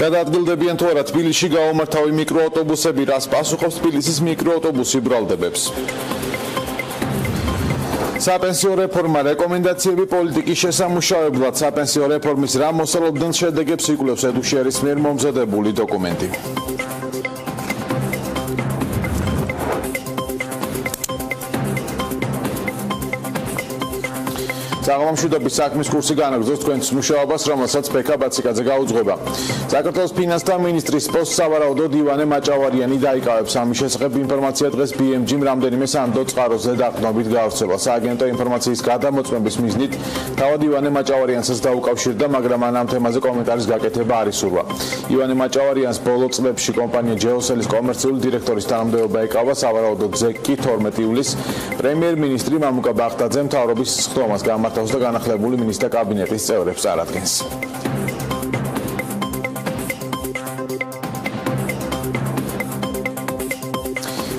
გადაადგილდებიან თუ არა თბილისში გაუმართავი მიკროავტობუსები, რას პასუხობს თბილისის მიკროავტობუსი ბრალდებებს. Საპენსიო რეფორმა რეკომენდაციები პოლიტიკის შესამუშავებლად საპენსიო რეფორმის რა მოსალოდნელ შედეგებს იკვლევს ედუშერის მიერ მომზადებული დოკუმენტი. საღამომშვიდობის საქმის კურსი განაგრძობს თქვენს მუშაობას, რომელსაც ბექა ბაციკაძე გაუძღვება. საქართველოს ფინანსთა მინისტრის პოსტს სავარაუდოდ ივანე მაჭავარიანი დაიკავებს. ამის შესახებ ინფორმაცია დღეს BMG-მ რამდენიმე სანდო წყაროზე დაყრდნობით გავრცელა. სააგენტო ინფორმაციის გადამოწმების მიზნით თავად ივანე მაჭავარიანსაც დაუკავშირდა, მაგრამ მან ამ თემაზე კომენტარის გაკეთება არ ისურვა. ივანე მაჭავარიანს ბოლო წლებში კომპანია ჯეოსელის კომერციული დირექტორის თანამდებობა ეკავა, სავარაუდოდ ზეკი 12 ივლისს პრემიერ-მინისტრი მამუკა ბახტაძე მთავრობის სხდომას გამართავს და განახლებული მინისტრთა კაბინეტის წევრებს წარადგენს.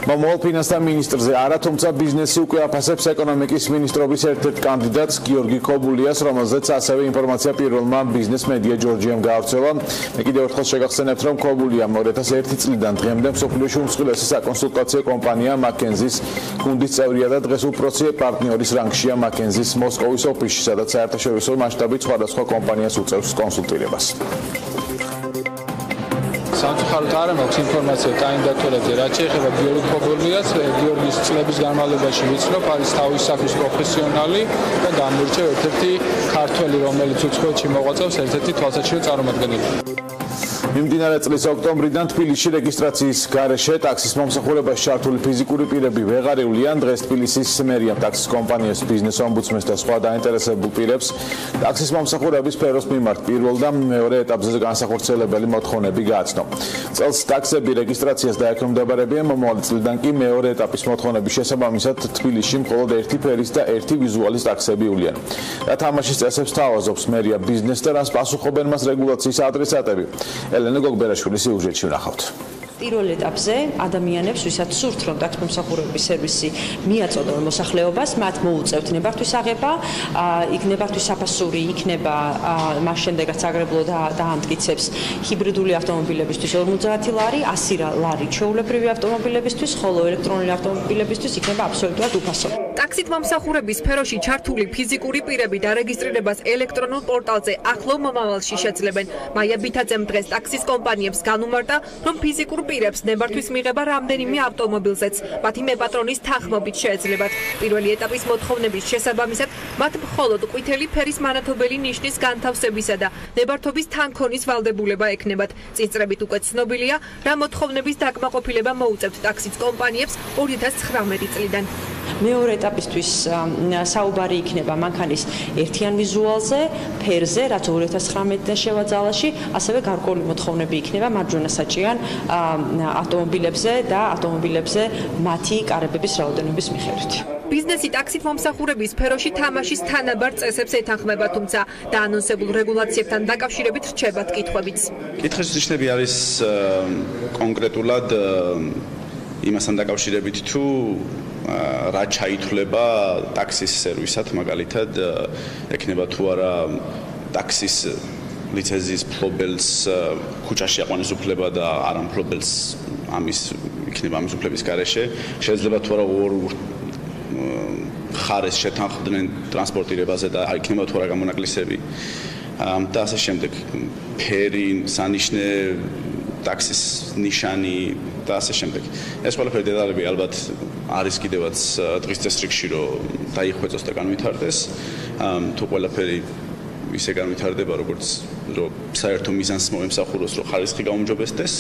მომავალ ფინანსთა მინისტრზე არა, თუმცა ბიზნესი უკვე აფასებს ეკონომიკის მინისტრობის ერთ-ერთ კანდიდატს გიორგი ქობულიას, რომელზეც ასევე ინფორმაცია პირველმა ბიზნეს მედია ჯორჯიამ გავრცელა. მე კიდევ ერთხელ შეგახსენებთ, რომ ქობულიამ 2001 წლიდან დღემდე მსოფლიოში უმსხვილესი საკონსულტაციო კომპანია მაკენზის გუნდის წევრია და დღეს უპროცე პარტნიორის რანგშია მაკენზის მოსკოვის ოფისში, სადაც საერთაშორისო მასშტაბით სხვადასხვა კომპანიას უწევს კონსულტირებას. სამწუხაროდ არ მაქვს ინფორმაცია კანდიდატურებზე, რაც შეეხება გიორგი ქობულიას. გიორგის წლების განმავლობაში ვიცნობ, არის თავის საქმის პროფესიონალი და გამოირჩევა ერთ-ერთი ქართველი, რომელიც უცხოეთში მოღვაწეობს, ერთ-ერთი თვალსაჩინო წარმომადგენელი. მიმდინარე წლის ოქტომბრიდან თბილისში რეგისტრაციის გარეშე ტაქსის მომსახურებაში ჩართული ფიზიკური პირები ვეღარ ივლიან. დღეს თბილისის მერიამ ტაქსის კომპანიას, ბიზნეს ომბუდსმენს და სხვა დაინტერესებულ პირებს ტაქსის მომსახურების სფეროს მიმართ პირველ და მეორე ეტაპზე განსახორციელებელი მოთხოვნები გააცნო. წელს ტაქსები რეგისტრაციას დაექვემდებარებიან, მომავალი წლიდან კი მეორე ეტაპის მოთხოვნების შესაბამისად თბილისში მხოლოდ ერთი ფერის და ერთი ვიზუალის ტაქსები ივლიან. რა თამაშის წესებს თავაზობს მერია ბიზნეს და რას პასუხობენ მას რეგულაციის ადრესატები. ელენე გოგბერაშვილის სიუჟეტში ვნახავთ. პირველ ეტაპზე ადამიანებს, ვისაც სურთ, რომ ტაქსის მომსახურების სერვისი მიაწოდონ მოსახლეობას, მათ მოუწევთ ნებართვის აღება, იქ ნებართვის საფასური იქნება მას შემდეგაც აგრებლო დაამტკიცებს ჰიბრიდული ავტომობილებისთვის 50 ლარი, 100 ლარი ჩვეულებრივი ავტომობილებისთვის, ხოლო ელექტრონული ავტომობილებისთვის იქნება აბსოლუტურად უფასო. ტაქსით მომსახურების სფეროში ჩართული ფიზიკური პირები დარეგისტრირებას ელექტრონულ პორტალზე ახლო მომავალში შეძლებენ. მაია ბითაძემ დღეს ტაქსის კომპანიებს განუმარტა, რომ ფიზიკურ პირებს ნებართვის მიღება რამდენიმე ავტომობილზეც, მათი მეპატრონის თანხმობით შეეძლებათ. პირველი ეტაპის მოთხოვნების შესაბამისად, მათ მხოლოდ ყვითელი ფერის მანათობელი ნიშნის განთავსებისა და ნებართობის თანქონის ვალდებულება ექნებათ. წინწრებით უკვე ცნობილია, რა მოთხოვნების დაკმაყოფილება მოუწევთ ტაქსის კომპანიებს 2019 წლიდან. მეორე ეტაპისთვის საუბარი იქნება მანქანის ერთიან ვიზუალზე, ფერზე, რაც 2019-დან შევაძალაში, ასევე გარკვეული მოთხოვნები იქნება მარჯვენა საჭიან ავტომობილებზე და ავტომობილებზე მათი კარებების რაოდენობის მიხედვით. ბიზნესი ტაქსით მომსახურების სფეროში თამაშის თანაბარ წესებს ეთანხმება, თუმცა დაანონსებულ რეგულაციებთან დაკავშირებით რჩება კითხვებიც. კითხვის ნიშნები არის კონკრეტულად იმასთან დაკავშირებით, თუ რა ჩაითვლება ტაქსის სერვისად, მაგალითად ექნება თუ არა ტაქსის ლიცენზიის მფლობელს ქუჩაში აყვანის უფლება და არა მფლობელს იქნება ამის უფლების გარეშე, შეიძლება თუ არა ორ ხარეს შეთანხმდნენ ტრანსპორტირებაზე და იქნება თუ არა გამონაკლისები და ასე შემდეგ. ფერი, სანიშნე, ტაქსის ნიშანი და ასე შემდეგ. ეს ყველაფერი დეტალები ალბათ არის კიდევაც დღის წესრიგში, რომ დაიხვეწოს და განვითარდეს. თუ ყველაფერი ისე განვითარდება, როგორც რომ საერთო მიზანს მოემსახუროს, რომ ხარისხი გაუმჯობესდეს,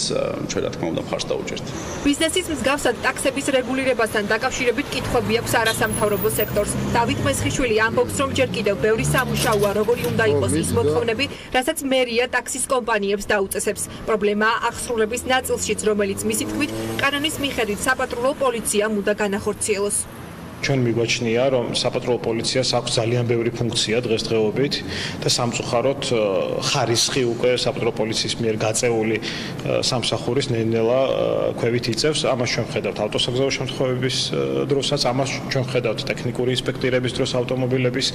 ჩვენ რა თქმა უნდა მხარს დავუჭერთ. ბიზნესის მსგავსად ტაქსების რეგულირებასთან დაკავშირებით კითხვები აქვს არასამთავრობო სექტორს. დავით მესხიშვილი ამბობს, რომ ჯერ კიდევ ბევრი სამუშაოა, როგორი უნდა იყოს ის მოთხოვნები, რასაც მერია ტაქსის კომპანიებს დაუწესებს. პრობლემაა აღსრულების ნაწილშიც, რომელიც მისი თქმით, კანონის მიხედვით საპატრულო პოლიციამ უნდა განახორციელოს. ჩვენ მიგვაჩნია, რომ საპატრულო პოლიციას აქვს ძალიან ბევრი ფუნქცია დღესდღეობით და სამწუხაროდ ხარისხი უკვე საპატრულო პოლიციის მიერ გაწეული სამსახურის ნელ-ნელა ქვევით იწევს. ამას ჩვენ ვხედავთ ავტოსაგზაო შემთხვევების დროსაც, ამას ჩვენ ვხედავთ ტექნიკური ინსპექტირების დროს ავტომობილების.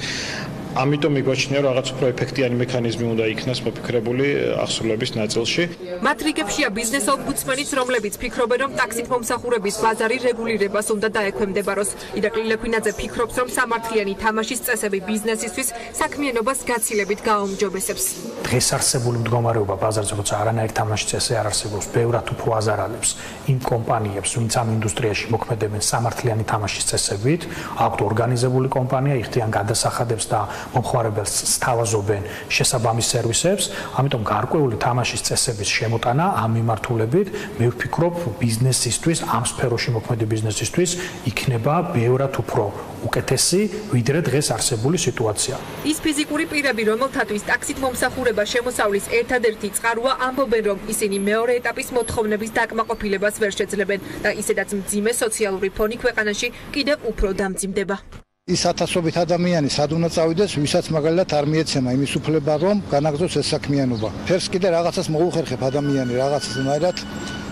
ამიტომ მიგვაჩნია რომ რაღაც უფრო ეფექტიანი მექანიზმი უნდა იქნას მოფიქრებული აღსრულების ნაწილში. მათ რიგებშია ბიზნეს ომბუდსმენიც, რომლებიც ფიქრობენ, რომ ტაქსით მომსახურების ბაზარი რეგულირებას უნდა დაექვემდებაროს. ირაკლი ლექვინაძე ფიქრობს, რომ სამართლიანი თამაშის წესები ბიზნესისთვის საქმიანობას გაცილებით გააუმჯობესებს. დღეს არსებული მდგომარეობა ბაზარზე, როცა არანაირი თამაშის წესი არ არსებობს, ბევრად უფრო აზარალებს იმ კომპანიებს, ვინც ამ ინდუსტრიაში მოქმედებენ სამართლიანი თამაშის წესებით, აქვთ ორგანიზებული კომპანია, იხდიან გადასახადებს და მომხმარებელს სთავაზობენ შესაბამის სერვისებს, ამიტომ გარკვეული თამაშის წესების შემოტანა ამ მიმართულებით, მე ვფიქრობ, ბიზნესისთვის, ამ სფეროში მოქმედი ბიზნესისთვის იქნება ბევრად უფრო უკეთესი, ვიდრე დღეს არსებული სიტუაცია. ის ფიზიკური პირები, რომელთათვის ტაქსით მომსახურება შემოსავლის ერთადერთი წყაროა, ამბობენ, რომ ისინი მეორე ეტაპის მოთხოვნების დაკმაყოფილებას ვერ შეძლებენ და ისედაც მძიმე სოციალური ფონი ქვეყანაში კიდევ უფრო დამძიმდება. ის ათასობით ადამიანი სად უნდა წავიდეს, ვისაც მაგალითად არ მიეცემა იმის უფლება, რომ განაგრძოს ეს საქმიანობა. ფერს კიდე რაღაცას მოუხერხებ ადამიანი, რაღაცნაირად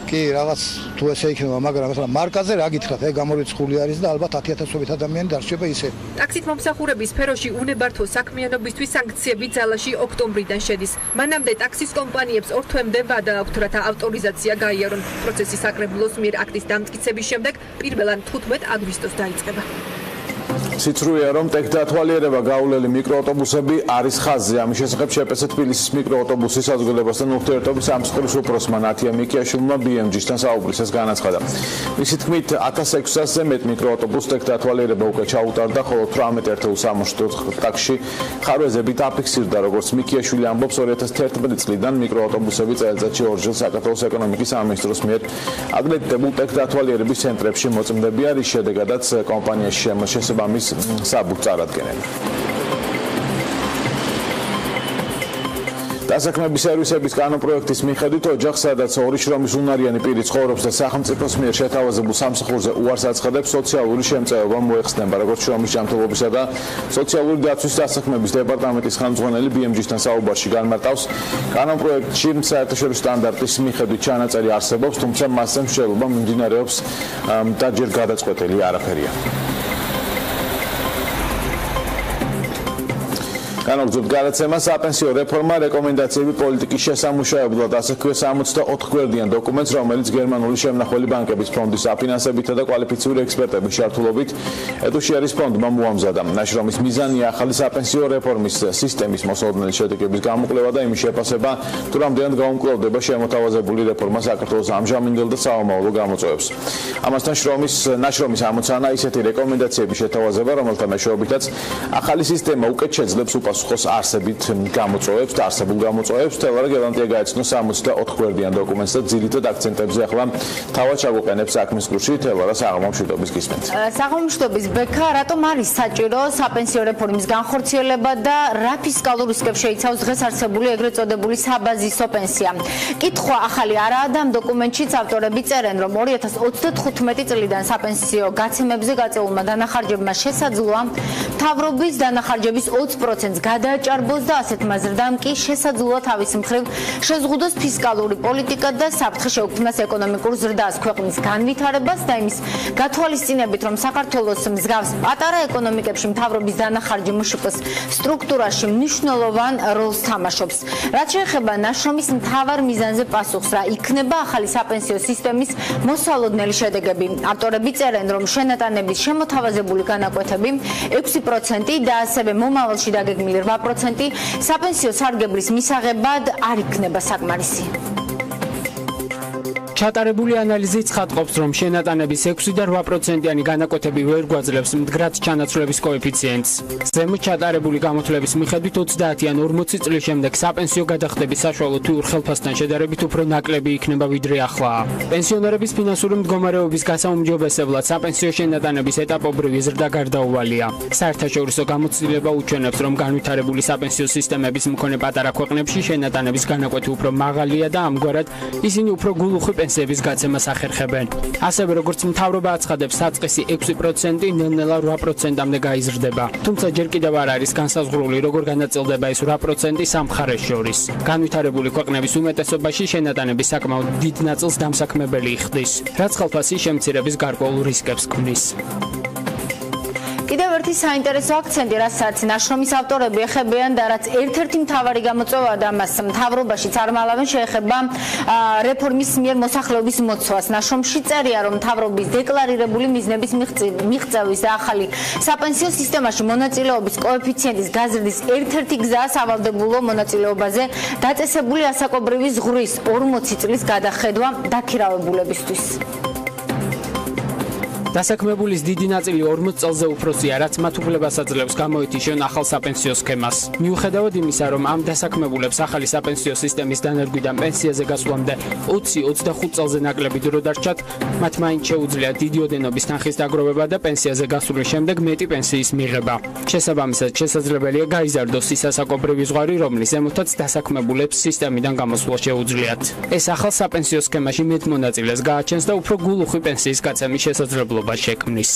კი რაღაც თუ ესე იქნება, მაგრამ ახლა მარკაზე რა გითხრათ, გამორიცხული არის და ალბათ 10,000-ობით ადამიანი დარჩება ისე. ტაქსით მომსახურების სფეროში უნებართვო საქმიანობისთვის სანქციები ძალაში ოქტომბრიდან შედის. მანამდე ტაქსის კომპანიებს 2 თვემდე ვადა აქვთ, რათა ავტორიზაცია გაიარონ. პროცესი საკრებულოს მიერ აქტის დამტკიცების შემდეგ პირველად 15 აგვისტოს დაიწყება. სიცრუეა, რომ ტექდათვალიერება გაულელი მიკროავტობუსები არის ხაზზე. ამის შესახებ შეპეცე თბილისის მიკროავტობუსის საზოგადოებასთან ურთიერთობის სამწყროს უფროსმა ნათია მიკიაშვილმა BMG-სთან საუბრისას განაცხადა. მისი თქმით, 1600-ზე მეტ მიკროავტობუსს ტექდათვალიერება უკვე ჩაუტარდა, ხოლო 18 ერთეულ სამუშტო ტაქსში ხარვეზებით აფიქსირდა, როგორც მიკიაშვილი ამბობს, 2011 წლიდან მიკროავტობუსები წელიწადში ორჯერ საქართველოს ეკონომიკის სამინისტროს მიერ აკრედიტებულ ტექდათვალიერების ცენტრებში მოწმდებიან, რის შედეგადაც კომპანიაში შესაბამის საბუთს წარადგენენ. დასაქმების სერვისების კანონპროექტის მიხედვით ოჯახს, სადაც ორი შრომის უნარიანი პირი ცხოვრობს და სახელმწიფოს მიერ შეთავაზებულ სამსახურზე უარს აცხადებს, სოციალური შემწეობა მოეხსნება, როგორც შრომის ჯანმრთელობისა და სოციალური დაცვის დასაქმების დეპარტამენტის ხელმძღვანელი BMG-სთან საუბარში განმარტავს, კანონპროექტში საერთაშორისო სტანდარტის მიხედვით ჩანაწერი არსებობს, თუმცა მასზე მსჯელობა მიმდინარეობს და ჯერ გადაწყვეტილი არაფერია. განაგრძობთ გადაცემა საპენსიო რეფორმა რეკომენდაციები პოლიტიკის შესამუშავებლად, ასე ქვია 64 გვერდიან დოკუმენტს, რომელიც გერმანული შემნახველი ბანკების ფონდის აფინანსებითა და კვალიფიციური ექსპერტების ჩართულობით ეტუშიერის ფონდმა მოამზადა. ნაშრომის მიზანია ახალი საპენსიო რეფორმის სისტემის მოსალოდნელი შედეგების გამოკვლევა და იმის შეფასება, თუ რამდენად გაუმკლავდება შემოთავაზებული რეფორმა საქართველოს ამჟამინდელ და საომავლო გამოწვევებს. ამასთან ნაშრომის ამოცანა ისეთი რეკომენდაციების შეთავაზება, რომელთა მეშვეობითაც ახალი სისტემა უკეთ შეძლებს უპასუხოს არსებულ გამოწვევებს, თელარა გელანტია გაეცნო 64 გვერდიან დოკუმენტს და ძირითად აქცენტებზე ახლა თავად ჩაგვყენებს საქმის კურსი, თელარა საღამომშვიდობის გისმენთ. საღამომშვიდობის ბექა, რატომ არის საჭირო საპენსიო რეფორმის განხორციელება და რა ფისკალურ რისკებს შეიცავს დღეს არსებული ეგრეთ წოდებული საბაზისო პენსია? კითხვა ახალი არაა და ამ დოკუმენტშიც ავტორები წერენ, რომ 2035 წლიდან საპენსიო გაცემებზე გაწეულმა დანახარჯებმა შესაძლოა მთავრობის დანახარჯების 20%-ს გადააჭარბოს და ასეთმა ზრდამ კი შესაძლოა თავის მხრივ შეზღუდოს ფისკალური პოლიტიკა და საფრთხე შეუქმნას ეკონომიკურ ზრდას, ქვეყნის განვითარებას და იმის გათვალისწინებით, რომ საქართველოს მსგავს პატარა ეკონომიკებში მთავრობის დანახარჯი მშპ-ის სტრუქტურაში მნიშვნელოვან როლს თამაშობს. რაც შეეხება ნაშრომის მთავარ მიზანზე პასუხს, რა იქნება ახალი საპენსიო სისტემის მოსალოდნელი შედეგები. ავტორები წერენ, რომ შენატანების შემოთავაზებული განაკვეთები 6% და ასევე მომავალში დაგეგმილი 8% საპენსიო სარგებლის მისაღებად არ იქნება საკმარისი. ჩატარებული ანალიზი ცხადყოფს, რომ შენატანების 6 და 8%-იანი განაკვეთები ვერ გვაძლევს მდგრად ჩანაცვლების კოეფიციენტს. ზემოთ ჩატარებული გამოთვლების მიხედვით 30 ან 40 წლის შემდეგ საპენსიო გადახდების საშუალო თვიურ ხელფასთან შედარებით უფრო ნაკლები იქნება ვიდრე ახლაა. პენსიონერების ფინანსური მდგომარეობის გასაუმჯობესებლად საპენსიო შენატანების ეტაპობრივი ზრდა გარდაუვალია. საერთაშორისო გამოცდილება უჩვენებს, რომ განვითარებული საპენსიო სისტემების მქონე პატარა ქვეყნებში შენატანების განაკვეთი უფრო მაღალია და ამგვარად ისინი უფრო გულუხვი პენსიების გაცემას ახერხებენ. ასევე როგორც მთავრობა აცხადებს, საწყისი 6% ნელ-ნელა 8%-მდე გაიზრდება. თუმცა ჯერ კიდევ არ არის განსაზღვრული, როგორ განაწილდება ეს 8% სამხარეს შორის. განვითარებული ქვეყნების უმეტესობაში შენატანების საკმაოდ დიდ ნაწილს დამსაქმებელი იხდის, რაც ხელფასის შემცირების გარკვეულ რისკებს ქმნის. კიდევ ერთი საინტერესო აქცენტი, რასაც ნაშრომის ავტორები ეხებიან და რაც ერთ-ერთი მთავარი გამოწვევა და მას მთავრობაშიც არ მალავენ, შეეხება რეფორმის მიერ მოსახლეობის მოცვას. ნაშრომში წერია, რომ მთავრობის დეკლარირებული მიზნების მიღწევის და ახალი საპენსიო სისტემაში მონაწილეობის კოეფიციენტის გაზრდის ერთ-ერთი გზაა სავალდებულო მონაწილეობაზე დაწესებული ასაკობრივი ზღვრის 40 წლის გადახედვა დაქირავებულებისთვის. დასაქმებულის დიდი ნაწილი 40 წელზე უფროსია, რაც მათ უფლებას აძლევს გამოეთიშონ ახალ საპენსიო სქემას. მიუხედავად იმისა, რომ ამ დასაქმებულებს ახალი საპენსიო სისტემის დანერგვიდან პენსიაზე გასვლამდე 20-25 წელზე ნაკლები დრო დარჩათ, მათ მაინც შეუძლიათ დიდი ოდენობის თანხის დაგროვება და პენსიაზე გასვლის შემდეგ მეტი პენსიის მიღება. შესაბამისად, შესაძლებელია გაიზარდოს ის ასაკობრივი ზღვარი, რომლის ზემოთაც დასაქმებულებს სისტემიდან გამოსვლა შეუძლიათ. ეს ახალ საპენსიო სქემაში მეტ მონაწილეს გააჩენს და უფრო გულუხვი პენსიის გაცემის შესაძლებლობა შექმნის.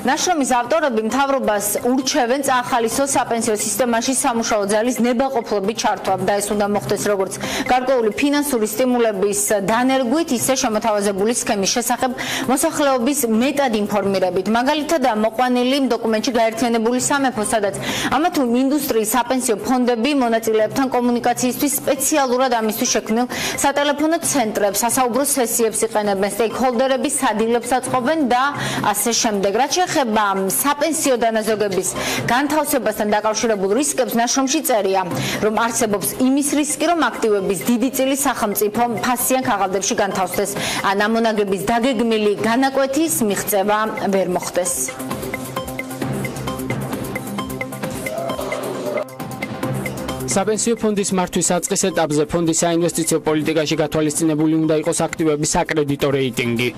ნაშრომის ავტორები მთავრობას ურჩევენ წაახალისოს საპენსიო სისტემაში სამუშაო ძალის ნებაყოფლობის ჩართვა და ეს უნდა მოხდეს როგორც გარკვეული ფინანსური სტიმულების დანერგვით, ისე შემოთავაზებული სქემის შესახებ მოსახლეობის მეტად ინფორმირებით. მაგალითად, მოყვანილი დოკუმენტში გაერთიანებული სამეფო, სადაც ამა თუ ინდუსტრიის საპენსიო ფონდები მონაწილეებთან კომუნიკაციისთვის სპეციალურად ამისთვის შექმნილ სატელეფონო ცენტრებს, სასაუბრო სესიებს იყენებენ, სტეიქჰოლდერები სადილებს აწყობენ და ასე შემდეგ. რაც ეხება საპენსიო დანაზოგების განთავსებასთან დაკავშირებულ რისკებს, ნაშრომში წერია, რომ არსებობს იმის რისკი, რომ აქტივების დიდი წილი სახელმწიფო ფასიან ქაღალდებში განთავსდეს, ან ამონაგების დაგეგმილი განაკვეთის მიღწევა ვერ მოხდეს. საპენსიო ფონდის მართვის საწყის ეტაპზე ფონდის საინვესტიციო პოლიტიკაში გათვალისწინებული უნდა იყოს აქტივების საკრედიტო რეიტინგი.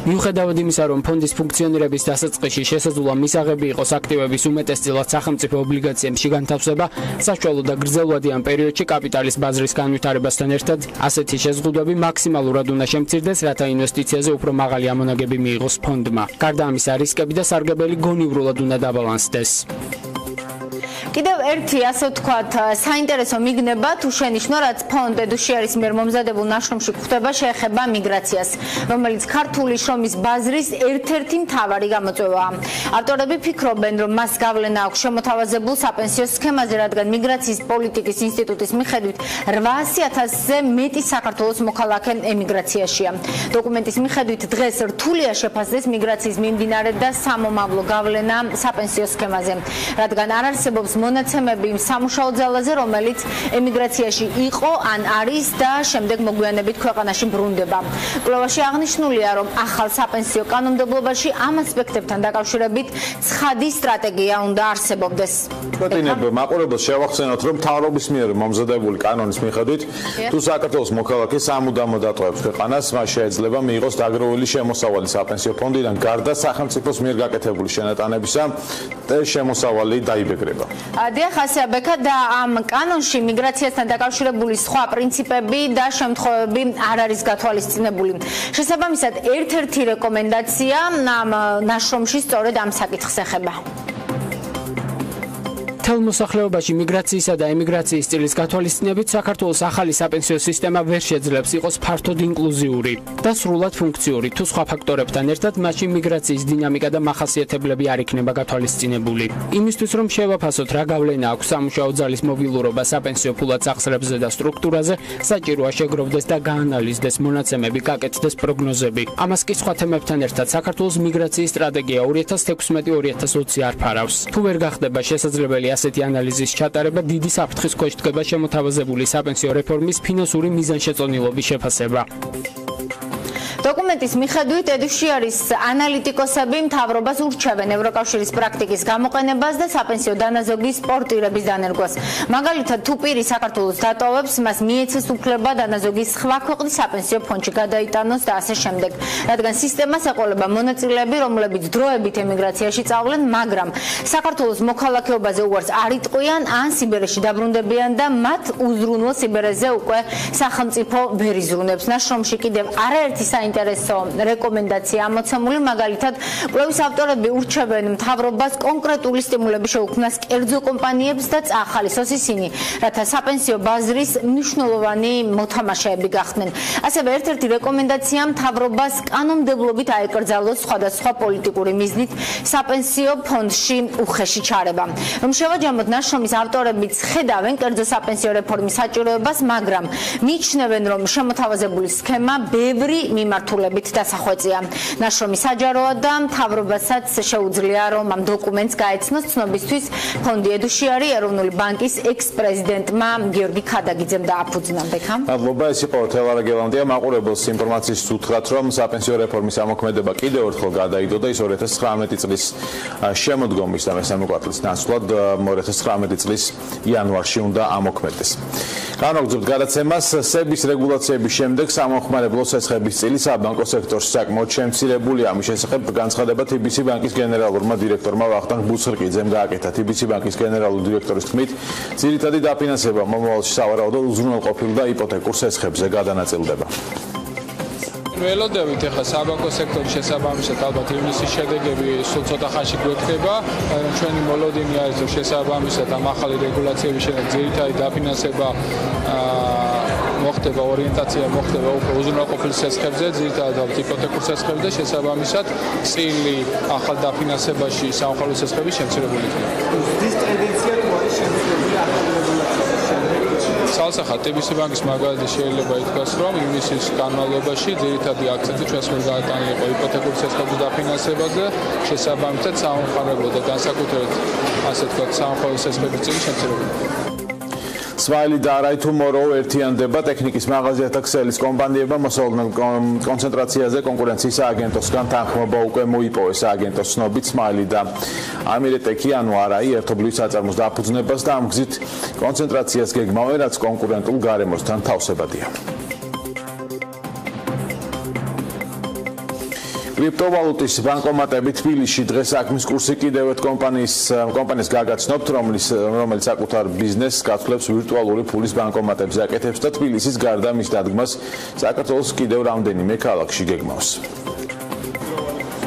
მიუხედავად იმისა, რომ ფონდის ფუნქციონირების დასაწყისში შესაძლოა მისაღები იყოს აქტივების უმეტესწილად სახელმწიფო ობლიგაციებში განთავსება, საშუალო და გრძელვადიან პერიოდში კაპიტალის ბაზრის განვითარებასთან ერთად ასეთი შეზღუდვები მაქსიმალურად უნდა შემცირდეს, რათა ინვესტიციაზე უფრო მაღალი ამონაგები მიიღოს ფონდმა. გარდა ამისა, რისკები და სარგებელი გონივრულად უნდა დაბალანსდეს. კიდევ ერთი, ასე ვთქვათ, საინტერესო მიგნება თუ შენიშნო, რაც ფონდ ედუშიარის მიერ მომზადებულ ნაშრომში გვხვდება, შეეხება მიგრაციას, რომელიც ქართული შრომის ბაზრის ერთ-ერთი მთავარი გამოწვევაა. ავტორები ფიქრობენ, რომ მას გავლენა აქვს შემოთავაზებულ საპენსიო სქემაზე, რადგან მიგრაციის პოლიტიკის ინსტიტუტის მიხედვით 800,000-ზე მეტი საქართველოს მოქალაქე ემიგრაციაშია. დოკუმენტის მიხედვით დღეს რთულია შეფასდეს მიგრაციის მიმდინარე და სამომავლო გავლენა საპენსიო სქემაზე, რადგან არ არსებობს მონაცემები იმ სამუშაო ძალაზე, რომელიც ემიგრაციაში იყო ან არის და შემდეგ მოგვიანებით ქვეყანაში ბრუნდება. კვლევაში აღნიშნულია, რომ ახალ საპენსიო კანონმდებლობაში ამ ასპექტებთან დაკავშირებით ცხადი სტრატეგია უნდა არსებობდეს. მაყურებელს შევახსენოთ, რომ მთავრობის მიერ მომზადებული კანონის მიხედვით, თუ საქართველოს მოქალაქე სამუდამოდ ატოვებს ქვეყანას, მას შეეძლება მიიღოს დაგროვილი შემოსავალი საპენსიო ფონდიდან, გარდა სახელმწიფოს მიერ გაკეთებული შენატანებისა და შემოსავალი დაიბეგრება. დიახ, ასეა ბექა და ამ კანონში მიგრაციასთან დაკავშირებული სხვა პრინციპები და შემთხვევები არ არის გათვალისწინებული. შესაბამისად, ერთ-ერთი რეკომენდაცია ამ ნაშრომში სწორედ ამ საკითხს ეხება. მთელ მოსახლეობაში მიგრაციისა და ემიგრაციის სტილის გათვალისწინებით საქართველოს ახალი საპენსიო სისტემა ვერ შეძლებს იყოს ფართოდ ინკლუზიური და სრულად ფუნქციური, თუ სხვა ფაქტორებთან ერთად მასში მიგრაციის დინამიკა და მახასიათებლები არ იქნება გათვალისწინებული. იმისთვის, რომ შევაფასოთ, რა გავლენა აქვს სამუშაო ძალის მობილურობა საპენსიო ფულად სახსრებზე და სტრუქტურაზე, საჭიროა შეგროვდეს და გაანალიზდეს მონაცემები, გაკეთდეს პროგნოზები. ამას კი სხვა თემებთან ერთად საქართველოს მიგრაციის სტრატეგია 2016-2020 არ ფარავს. თუ ვერ გახდება შესაძლებელი ასეთი ანალიზის ჩატარება, დიდი საფრთხის ქვეშ დგება შემოთავაზებული საპენსიო რეფორმის ფინანსური მიზანშეწონილობის შეფასება. დოკუმენტის მიხედვით ედუშიარის ანალიტიკოსები მთავრობას ურჩევენ ევროკავშირის პრაქტიკის გამოყენებას და საპენსიო დანაზოგის პორტირების დანერგვას. მაგალითად, თუ პირი საქართველოს დატოვებს, მას მიეცეს უფლება დანაზოგის სხვა ქვეყნის საპენსიო ფონდში გადაიტანოს და ასე შემდეგ. რადგან სისტემას ეყოლება მონაწილეები, რომლებიც დროებით ემიგრაციაში წავლენ, მაგრამ საქართველოს მოქალაქეობაზე უარს არ იტყვიან ან სიბერეში დაბრუნდებიან და მათ უზრუნველ სიბერეზე უკვე სახელმწიფო ვერ იზრუნებს. ნაშრომში კიდევ არაერთი საინტერესო რეკომენდაცია ამოცემული, მაგალითად, კვლევის ავტორები ურჩევენ მთავრობას კონკრეტული სტიმულები შეუქმნას კერძო კომპანიებს და წაახალისოს ისინი, რათა საპენსიო ბაზრის მნიშვნელოვანი მოთამაშეები გახდნენ. ასევე ერთ-ერთი რეკომენდაცია მთავრობას კანონმდებლობით აეკრძალოს სხვადასხვა პოლიტიკური მიზნით საპენსიო ფონდში უხეში ჩარევა. რომ შევაჯამოთ, ნაშრომის ავტორებიც ხედავენ კერძო საპენსიო რეფორმის საჭიროებას, მაგრამ მიიჩნევენ, რომ შემოთავაზებული სქემა ბევრი მიმართულებით დასახვეწია. ნაშრომი საჯაროა და მთავრობასაც შეუძლია, რომ ამ დოკუმენტს გაეცნოს. ცნობისთვის ფონდი ედუშიარი ეროვნული ბანკის ექს-პრეზიდენტმა გიორგი ქადაგიძემ დააფუძნა. ბექა. მადლობა, ეს იყო თელარა გელანდია. მაყურებელს ინფორმაციის უთხრათ, რომ საპენსიო რეფორმის ამოქმედება კიდევ ერთხელ გადაიდო და ის 2019 წლის შემოდგომის და მესამე კვარტალის ნაცვლად 2019 წლის იანვარში უნდა ამოქმედდეს. განვაგრძობთ გადაცემას. სების რეგულაციების შემდეგ სამომხმარებლო სესხების წილი საბანკო სექტორში საკმაოდ შემცირებულია. ამის შესახებ განცხადება TBC ბანკის გენერალურმა დირექტორმა ვახტანგ ბუცხრიკიძემ გააკეთა. TBC ბანკის გენერალური დირექტორის თქმით, ძირითადი დაფინანსება მომავალში სავარაუდოდ უზრუნველყოფილ და იპოთეკურ სესხებზე გადანაწილდება. ველოდებით ახლა საბანკო სექტორის შესაბამისად ალბათ ივნისის შედეგები სულ ცოტა ხანში გვექნება, მაგრამ ჩვენი მოლოდინი არის, რომ შესაბამისად ამ ახალი რეგულაციების შემდეგ ძირითადი დაფინანსება მოხდება, ორიენტაცია მოხდება უფრო უზრუნველყოფილ სესხებზე, ძირითადად იპოთეკურ სესხებზე, შესაბამისად წილი ახალ დაფინანსებაში სამხაროო სესხების შემცირებული იქნება. ის ტენდენცია თუ არის შემცირებული ახალი რეგულაციის შემდეგ? Salsakhat TBC ბანკის მაგალითად შეიძლება ითქვას, რომ ივნისის განმავლობაში ძირითადი აქცენტი ჩვენს მიერ გაატანილი იყო იპოთეკური სესხების დაფინანსებაზე, შესაბამისად სამხარებლო და განსაკუთრებით ასე ვთქვათ სამხაროო სესხების წილი შემცირებული. Smiley და Right Tomorrow ერთიანდება ტექნიკის მაღაზიათა ქსელის კომპანიებმა მოსალოდნელ კონცენტრაციაზე კონკურენციის სააგენტოსგან თანხმობა უკვე მოიპოვეს. სააგენტოს ცნობით Smiley და Amireteki ანუ Arai ერთობლივ საწარმოს დაფუძნებას და ამ გზით კონცენტრაციას გეგმავენ, რაც კონკურენტულ გარემოსთან თავსებადია. Kriptovalutis bankomatები თბილისში დღეს საქმის კურსი კიდევ ერთ კომპანიის გაგაცნობთ, რომელიც საკუთარ ბიზნესს გაცვლებს ვირტუალური ფულის ბანკომატებზე აკეთებს და თბილისის გარდა მის დადგმას საქართველოს კიდევ რამდენიმე ქალაქში გეგმავს.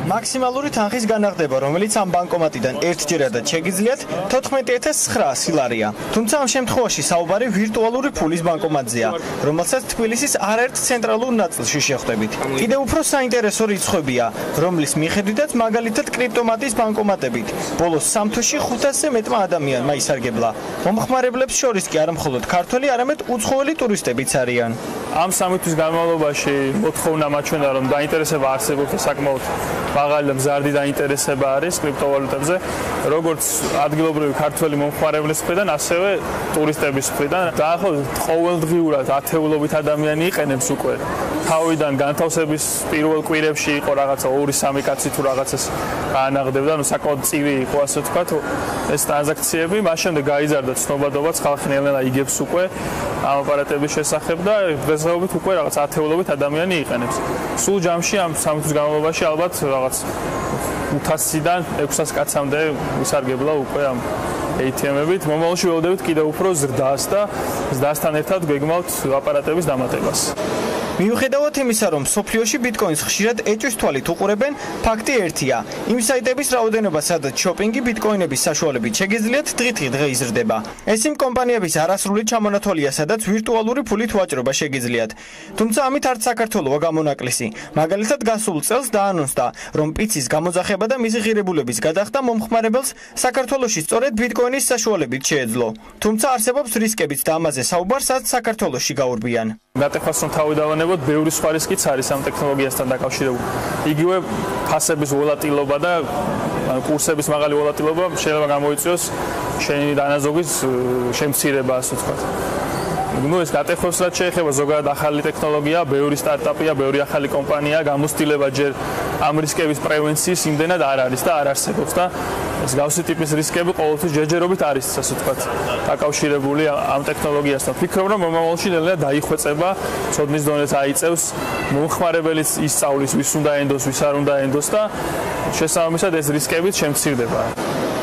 მაქსიმალური თანხის განაღდება, რომელიც ამ ბანკომატიდან ერთჯერადად შეგიძლიათ 14900 ლარია. თუმცა ამ შემთხვევაში საუბარი ვირტუალური ფულის ბანკომატზეა, რომელსაც თბილისის არაერთ ცენტრალურ ნაწილში შეხვდებით. კიდევ უფრო საინტერესო რიცხვებია, რომლის მიხედვითაც მაგალითად კრიპტომატის ბანკომატებით ბოლოს 3 თვეში 500-ზე მეტმა ადამიანმა ისარგებლა. მომხმარებლებს შორის კი არა მხოლოდ ქართველი, არამედ უცხოელი ტურისტებიც არიან. ამ 3 თვის განმავლობაში მოთხოვნა მაჩვენა, რომ დაინტერესება არსებობს და საკმაოდ მაღალი და მზარდი დაინტერესება არის კრიპტოვალუტებზე, როგორც ადგილობრივი ქართველი მომხმარებლის მხრიდან, ასევე ტურისტების მხრიდან. დაახლოებით ყოველდღიურად ათეულობით ადამიანი იყენებს უკვე. თავიდან განთავსების პირველ კვირებში იყო რაღაცა 2-3 კაცი თუ რაღაცას გაანაღდებდა, ანუ საკმაოდ წივი იყო ასე ვთქვათ ეს ტრანზაქციები. მას შემდეგ გაიზარდა ცნობადობაც, ხალხი ნელ-ნელა იგებს უკვე ამ აპარატების შესახებ და დღესდღეობით უკვე რაღაც ათეულობით ადამიანი იყენებს. სულ ჯამში ამ 3 თვის განმავლობაში ალბათ რაღაც 500-დან 600 კაცამდე ვისარგებლა უკვე ამ ATM-ებით. მომავალში ველოდებით კიდევ უფრო ზრდას და ზრდასთან ერთად გეგმავთ აპარატების დამატებას. მიუხედავად იმისა, რომ სოფლიოში ბიტკოინს ხშირად ეჭვის თვალით უყურებენ, ფაქტი ერთია. იმ საიტების რაოდენობა, სადაც შოპინგი ბიტკოინების საშუალებით შეგიძლიათ დღე იზრდება. ეს იმ კომპანიების არასრული ჩამონათვალია, სადაც ვირტუალური ფულით ვაჭრობა შეგიძლიათ. თუმცა ამით არც საქართველოა გამონაკლისი. მაგალითად, გასულ წელს დაანონსდა, რომ პიცის გამოძახება და მისი ღირებულების გადახდა მომხმარებელს საქართველოში სწორედ ბიტკოინის საშუალებით შეეძლო. თუმცა არსებობს რისკებიც და ამაზე საუბარსაც საქართველოში გაურბიან. გატეხავს რომ თავი დავანებოთ, ბევრი სხვა რისკიც არის ამ ტექნოლოგიასთან დაკავშირებული. იგივე ფასების ვოლატილობა და კურსების მაღალი ვოლატილობა შეიძლება გამოიწვიოს შენი დანაზოგის შემცირება, ასე ვთქვათ. ეს გატეხავს რაც შეეხება ზოგადად ახალი ტექნოლოგია, ბევრი სტარტაპია, ბევრი ახალი კომპანია, გამოცდილება ჯერ ამ რისკების პრევენციის იმდენად არ არის და არ არსებობს და ეს გავსი ტიპის რისკები ყოველთვის ჯერჯერობით არის, ასე ვთქვათ, დაკავშირებული ამ ტექნოლოგიასთან. ვფიქრობ, რომ მომავალში ნელ-ნელა დაიხვეწება, ცოდნის დონეც აიწევს, მომხმარებელიც ისწავლის, ვის უნდა ენდოს, ვის არ უნდა ენდოს და შესაბამისად ეს რისკებიც შემცირდება.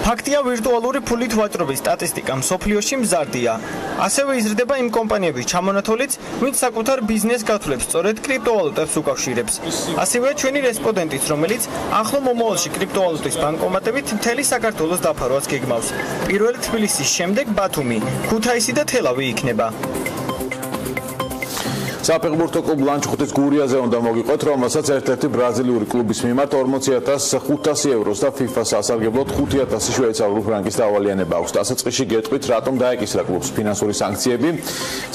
ფაქტია, ვირტუალური ფულით ვაჭრობის სტატისტიკა მსოფლიოში მზარდია. ასევე იზრდება იმ კომპანიების ჩამონათოლიც, ვინც საკუთარ ბიზნეს გათვლებს სწორედ კრიპტოვალუტებს უკავშირებს. ასევე ჩვენი რესპონდენტიც, რომელიც ახლო მომავალში კრიპტოვალუტის ბანკომატებით მთელი საქართველოს დაფარვას გეგმავს. პირველი თბილისის შემდეგ ბათუმი, ქუთაისი და თელავი იქნება. საფეხბურთო კლუბ ლანჩხუთის გურიაზე უნდა მოგიყვეთ, რომელსაც ერთ-ერთი ბრაზილიური კლუბის მიმართ 40,500 ევროს და FIFA-ს ასარგებლოდ 5,000 შვეიცარიული ფრანკის დავალიანება აქვს. დასაწყისში გეტყვით, რატომ დაეკისრა კლუბს ფინანსური სანქციები.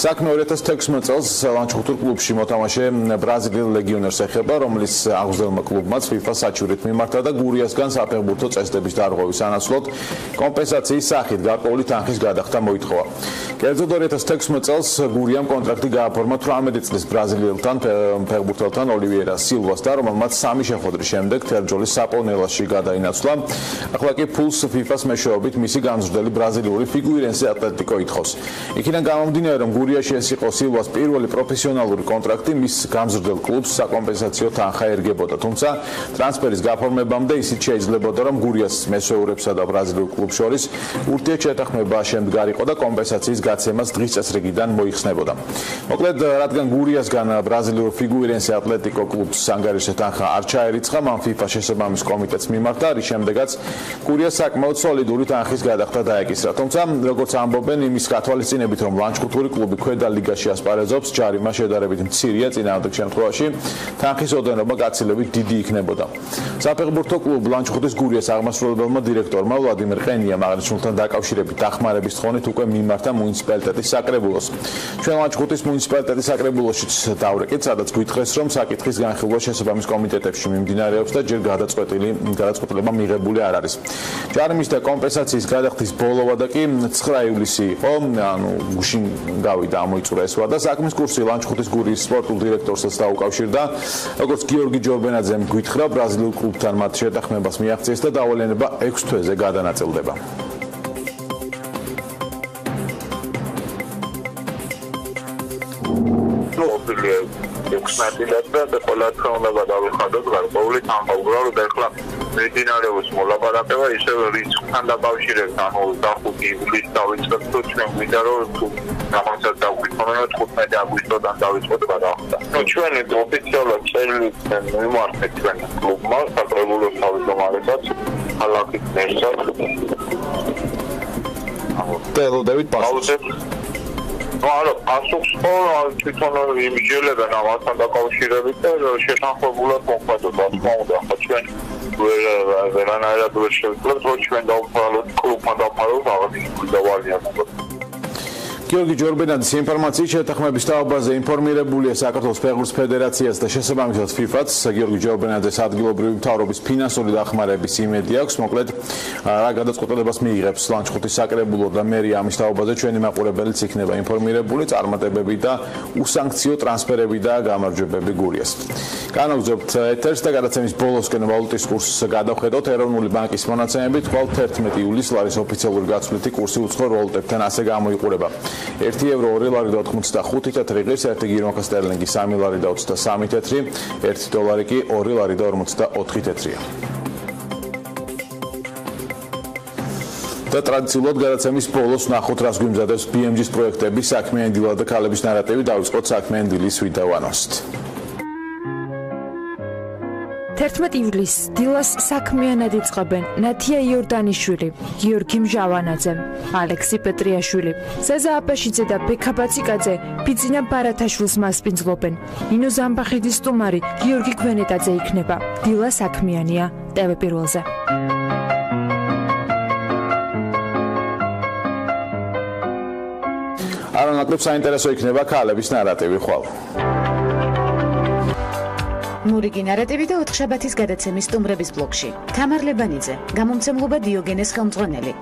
საქმე 2016 წელს ლანჩხუთურ კლუბში მოთამაშე ბრაზილიელ ლეგიონერს ეხება, რომელიც აღზრდელმა კლუბმაც FIFA-ს საჩივრით მიმართა და გურიასგან საფეხბურთო წესდების დარღვევის ანაცვლოდ კომპენსაციის სახით გარკვეული თანხის გადახდა მოითხოვა. კერძოდ 2016 წელს გურიამ კონტრაქტი გააფორმა 18 წლის ბრაზილიელთან ფეხბურთელთან ოლივიერა სილვასთან, რომელმაც 3 შეხვედრის შემდეგ თერჯოლის საპონელაში გადაინაცვლა. ახლა კი ფულს FIFA-ს მეშვეობით მისი გამზრდელი ბრაზილიური ფიგურენსე ატლეტიკო ითხოვს. იქიდან გამომდინარე, რომ გურიაში ეს იყო სილვას პირველი პროფესიონალური კონტრაქტი, მის გამზრდელ კლუბს საკომპენსაციო თანხა ერგებოდა. თუმცა ტრანსფერის გაფორმებამდე ისიც შეიძლებოდა, რომ გურიას მესვეურებსა და ბრაზილიურ კლუბს შორის ურთიერთშეთანხმება შემდგარიყო და კომპენსაციის გაცემას დღის წესრიგიდან მოიხსნებოდა. მოკლედ, რადგან გურიასგან ბრაზილიურ ფიგურენსე ატლეტიკო კლუბს ანგარიშზე თანხა არ ჩაერიცხა, მან FIFA შესაბამის კომიტეტს მიმართა, რის შემდეგაც გურიას საკმაოდ სოლიდური თანხის გადახდა დაეკისრა. თუმცა, როგორც ამბობენ, იმის გათვალისწინებით, რომ ლანჩხუთური კლუბი ქვედა ლიგაში ასპარეზობს, ჯარიმა შედარებით მცირეა, წინააღმდეგ შემთხვევაში თანხის ოდენობა გაცილებით დიდი იქნებოდა. საფეხბურთო კლუბ ლანჩხუთის გურიას აღმასრულებელმა დირექტორმა ვლადიმერ ყენიამ აღნიშნულთან დაკავშირებით დახმარების თხოვნით უკვე მიმართა მუნიციპალიტეტის საკრებულოს. ჩვენ ლანჩხუთის მუნიციპალიტეტის საკრებულოშიც დავრეკით, სადაც გვითხრეს, რომ საკითხის განხილვა შესაბამის კომიტეტებში მიმდინარეობს და ჯერ გადაწყვეტილება მიღებული არ არის. ჯარიმის და კომპენსაციის გადახდის ბოლოვა და კი 9 ივლისი იყო, ანუ გუშინ გავიდა ამოიწურა ეს ვადა. საქმის კურსი ლანჩხუთის გურიის სპორტულ დირექტორსაც დაუკავშირდა. როგორც გიორგი ჯორბენაძემ გვითხრა, ბრაზილიურ კლუბთან მათ შეთანხმებას მიაღწიეს და დავალიანება 6 თვეზე გადანაწილდება. ექსპერტიზა ყველა თქმა დავიხადოთ გარკვეული თანხაუბრალოდ ახლა მედინარევოს მოლაპარაკება ისევ რისკთან დაკავშირებით ანუ 5 ივლისს დავიწყებთ თუ ჩვენ გვინდა რომ რაღაცა დავიწყოთ 15 აგვისტოდან დავიწყოთ გადახდა. ნუ ჩვენი ოფიციალურად წერილით მიმართეთ ჩვენ კლუბმა საკრებულოს თავმჯდომარესაც ქალაქის მერსაც დელოდებით პასუხს არა, პასუხს ხო თვითონ იმიჯელებენ ამასთან დაკავშირებით და შეთანხმებულად მოხდათ, რა თქმა უნდა, ხო ჩვენ ვერანაირად ვერ შევძლებთ, რომ ჩვენ დავფაროთ კლუბმა დავფაროთ რაღაცის დავალიანება. გიორგი ჯორბენაძის ინფორმაციით შეთანხმების თაობაზე ინფორმირებულია საქართველოს ფეხბურთის ფედერაციას და შესაბამისად FIFA-ც. გიორგი ჯორბენაძეს ადგილობრივი მთავრობის ფინანსური დახმარების იმედი აქვს. მოკლედ, რა გადაწყვეტილებას მიიღებს ლანჩხუთის საკრებულო და მერია ამის თაობაზე ჩვენი მაყურებელიც იქნება ინფორმირებული, წარმატებები და უსანქციო ტრანსფერები და გამარჯვებები გურიას. განაგზავნებთ ეთერს და გადაცემის ბოლოსკენ ვალუტის კურსს გადავხედოთ. ეროვნული ბანკის მონაცემებით, ხვალ 11 ივლისს ლარის ოფიციალური გაცვლითი კურსი უცხო ვალუტებთან ასე გამოიყურება. 1 ევრო 2 ლარი და 85 თეთრი ღირს, 1 გირმოხა სტერლინგი 3 ლარი და 23 თეთრი, 1 დოლარი კი 2 ლარი და 54 თეთრია. და ტრადიციულად გადაცემის ბოლოს ნახოთ, რას გვიმზადებს BMG-ის პროექტები, საქმიანი დილა და ქალების ნარატივი. დავიწყოთ საქმიანი დილის ვიდეო ანონსით. 11 ივლისს დილას საქმიანად იწყებენ ნათია იორდანიშვილი, გიორგი მჟავანაძე, ალექსი პეტრიაშვილი, ზეზა აპეშიძე და ბექა ბაციკაძე ბიძინა ბარათაშვილს მასპინძლობენ. ნინო ზამბახიძის სტუმარი გიორგი გვენეტაძე იქნება. დილა საქმიანია TV პირველზე. არანაკლებ საინტერესო იქნება ქალების ნარატივი ხვალ. მურიგი ნარატივი და ოთხშაბათის გადაცემის სტუმრების ბლოკში. თამარ ლებანიძე, გამომცემლობა დიოგენეს ხელმძღვანელი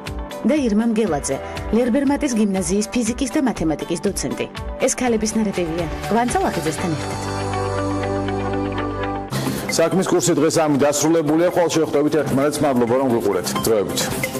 და ირმა მგელაძე, ლერბერმატის გიმნაზიის ფიზიკის და მათემატიკის დოცენტი. ეს ქალების ნარატივია. კვანცა ლახიძესთან ერთად. საქმის კურსი დღეს ამით დასრულებულია. ხვალ შევხვდებით ერთმანეთს. მადლობა რომ გვიყურეთ. დროებით.